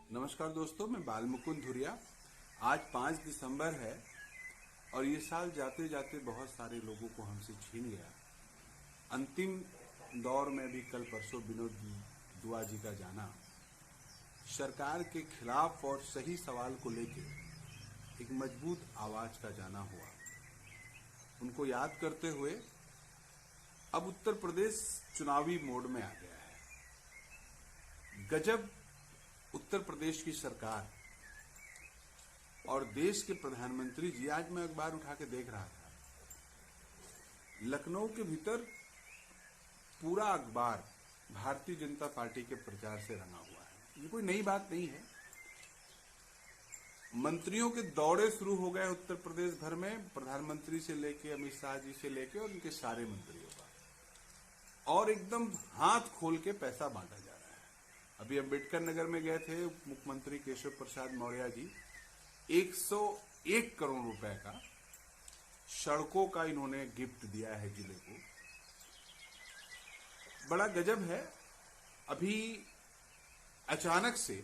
नमस्कार दोस्तों, मैं बालमुकुंद धुरिया। आज 5 दिसंबर है और ये साल जाते जाते बहुत सारे लोगों को हमसे छीन गया। अंतिम दौर में भी कल परसों विनोद दुआ जी का जाना सरकार के खिलाफ और सही सवाल को लेके एक मजबूत आवाज का जाना हुआ। उनको याद करते हुए अब उत्तर प्रदेश चुनावी मोड में आ गया है। गजब उत्तर प्रदेश की सरकार और देश के प्रधानमंत्री जी। आज मैं अखबार उठा के देख रहा था, लखनऊ के भीतर पूरा अखबार भारतीय जनता पार्टी के प्रचार से रंगा हुआ है। ये कोई नई बात नहीं है। मंत्रियों के दौरे शुरू हो गए उत्तर प्रदेश भर में, प्रधानमंत्री से लेके अमित शाह जी से लेके और उनके सारे मंत्रियों का, और एकदम हाथ खोल के पैसा बांटा जा रहा है। अभी अम्बेडकर नगर में गए थे मुख्यमंत्री केशव प्रसाद मौर्य जी, 101 करोड़ रुपए का सड़कों का इन्होंने गिफ्ट दिया है जिले को। बड़ा गजब है। अभी अचानक से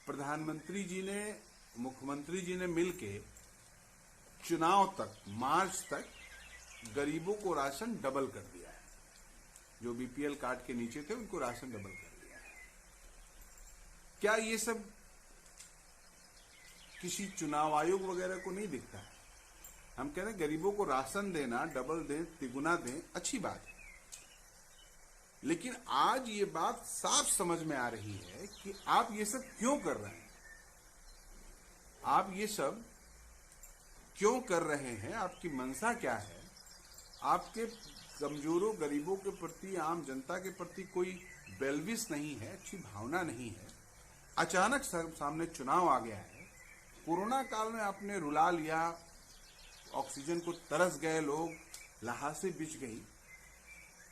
प्रधानमंत्री जी ने, मुख्यमंत्री जी ने मिलके चुनाव तक, मार्च तक गरीबों को राशन डबल कर दिया है। जो बीपीएल कार्ड के नीचे थे उनको राशन डबल कर दिया है। क्या ये सब किसी चुनाव आयोग वगैरह को नहीं दिखता है? हम कह रहे हैं गरीबों को राशन देना, डबल दें, तिगुना दें, अच्छी बात है, लेकिन आज ये बात साफ समझ में आ रही है कि आप ये सब क्यों कर रहे हैं। आप ये सब क्यों कर रहे हैं? आपकी मंशा क्या है? आपके कमजोरों, गरीबों के प्रति, आम जनता के प्रति कोई वेलविश नहीं है, अच्छी भावना नहीं है। अचानक सामने चुनाव आ गया है। कोरोना काल में आपने रुला लिया, ऑक्सीजन को तरस गए लोग, ल्हासें बिछ गई,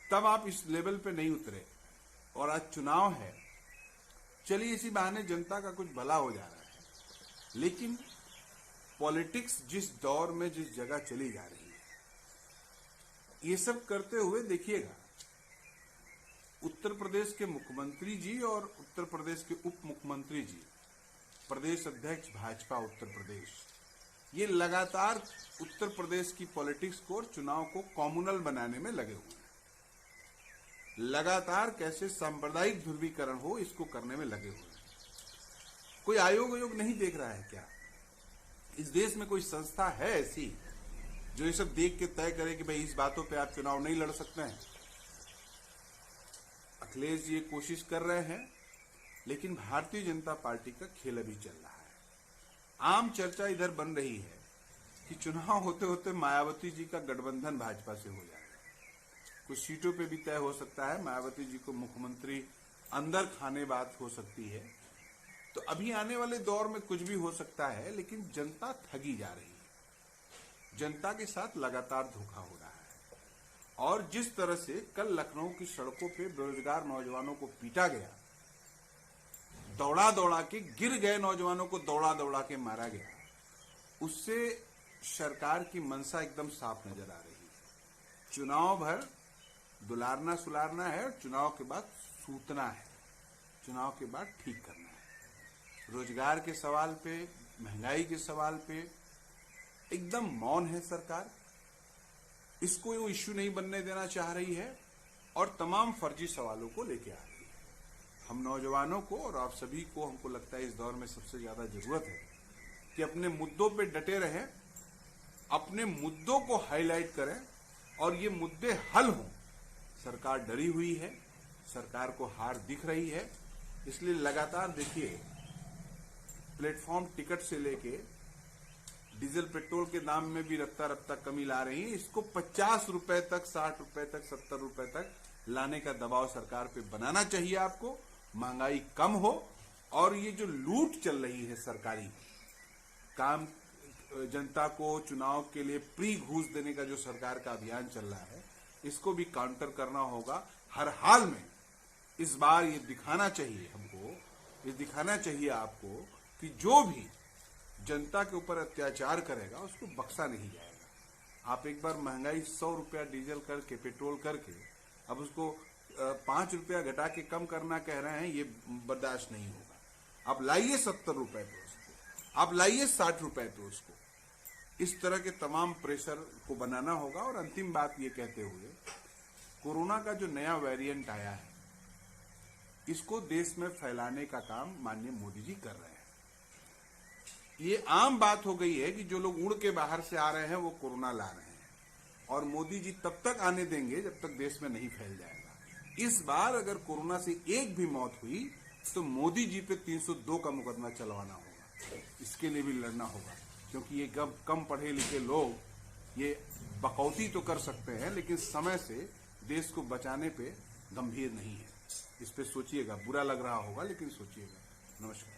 तब आप इस लेवल पे नहीं उतरे और आज चुनाव है। चलिए इसी बहाने जनता का कुछ भला हो जा रहा है, लेकिन पॉलिटिक्स जिस दौर में, जिस जगह चली जा रही है, ये सब करते हुए देखिएगा उत्तर प्रदेश के मुख्यमंत्री जी और उत्तर प्रदेश के उप मुख्यमंत्री जी, प्रदेश अध्यक्ष भाजपा उत्तर प्रदेश, ये लगातार उत्तर प्रदेश की पॉलिटिक्स को और चुनाव को कॉम्युनल बनाने में लगे हुए हैं। लगातार कैसे सांप्रदायिक ध्रुवीकरण हो, इसको करने में लगे हुए हैं। कोई आयोग नहीं देख रहा है क्या? इस देश में कोई संस्था है ऐसी जो ये सब देख के तय करे कि भाई इस बातों पे आप चुनाव नहीं लड़ सकते हैं? अखिलेश जी ये कोशिश कर रहे हैं, लेकिन भारतीय जनता पार्टी का खेल अभी चल रहा है। आम चर्चा इधर बन रही है कि चुनाव होते होते मायावती जी का गठबंधन भाजपा से हो जाएगा। कुछ सीटों पे भी तय हो सकता है, मायावती जी को मुख्यमंत्री अंदर खाने बात हो सकती है। तो अभी आने वाले दौर में कुछ भी हो सकता है, लेकिन जनता ठगी जा रही है। जनता के साथ लगातार धोखा हो रहा है। और जिस तरह से कल लखनऊ की सड़कों पे बेरोजगार नौजवानों को पीटा गया, दौड़ा दौड़ा के गिर गए नौजवानों को दौड़ा दौड़ा के मारा गया, उससे सरकार की मंशा एकदम साफ नजर आ रही है। चुनाव भर दुलारना सुलारना है और चुनाव के बाद सूतना है, चुनाव के बाद ठीक करना है। रोजगार के सवाल पे, महंगाई के सवाल पे एकदम मौन है सरकार। इसको वो इश्यू नहीं बनने देना चाह रही है और तमाम फर्जी सवालों को लेके आ रही है। हम नौजवानों को और आप सभी को, हमको लगता है इस दौर में सबसे ज्यादा जरूरत है कि अपने मुद्दों पे डटे रहें, अपने मुद्दों को हाईलाइट करें और ये मुद्दे हल हों। सरकार डरी हुई है, सरकार को हार दिख रही है, इसलिए लगातार देखिए प्लेटफॉर्म टिकट से लेके डीजल पेट्रोल के दाम में भी रफ्ता रफ्ता कमी ला रही है। इसको 50 रुपए तक, 60 रुपए तक, 70 रुपए तक लाने का दबाव सरकार पे बनाना चाहिए आपको। महंगाई कम हो और ये जो लूट चल रही है सरकारी काम, जनता को चुनाव के लिए प्री घूस देने का जो सरकार का अभियान चल रहा है, इसको भी काउंटर करना होगा। हर हाल में इस बार ये दिखाना चाहिए हमको, ये दिखाना चाहिए आपको कि जो भी जनता के ऊपर अत्याचार करेगा उसको बख्शा नहीं जाएगा। आप एक बार महंगाई 100 रुपया डीजल करके, पेट्रोल करके, अब उसको 5 रुपया घटा के कम करना कह रहे हैं, ये बर्दाश्त नहीं होगा। आप लाइए 70 रुपए पे उसको, आप लाइए 60 रुपए पे उसको। इस तरह के तमाम प्रेशर को बनाना होगा। और अंतिम बात ये कहते हुए, कोरोना का जो नया वेरिएंट आया है, इसको देश में फैलाने का काम माननीय मोदी जी कर रहे हैं। ये आम बात हो गई है कि जो लोग उड़ के बाहर से आ रहे हैं वो कोरोना ला रहे हैं, और मोदी जी तब तक आने देंगे जब तक देश में नहीं फैल जाएगा। इस बार अगर कोरोना से एक भी मौत हुई तो मोदी जी पे 302 का मुकदमा चलवाना होगा। इसके लिए भी लड़ना होगा, क्योंकि ये कम पढ़े लिखे लोग ये बकौती तो कर सकते हैं, लेकिन समय से देश को बचाने पे गंभीर नहीं है। इस पे सोचिएगा, बुरा लग रहा होगा लेकिन सोचिएगा। नमस्कार।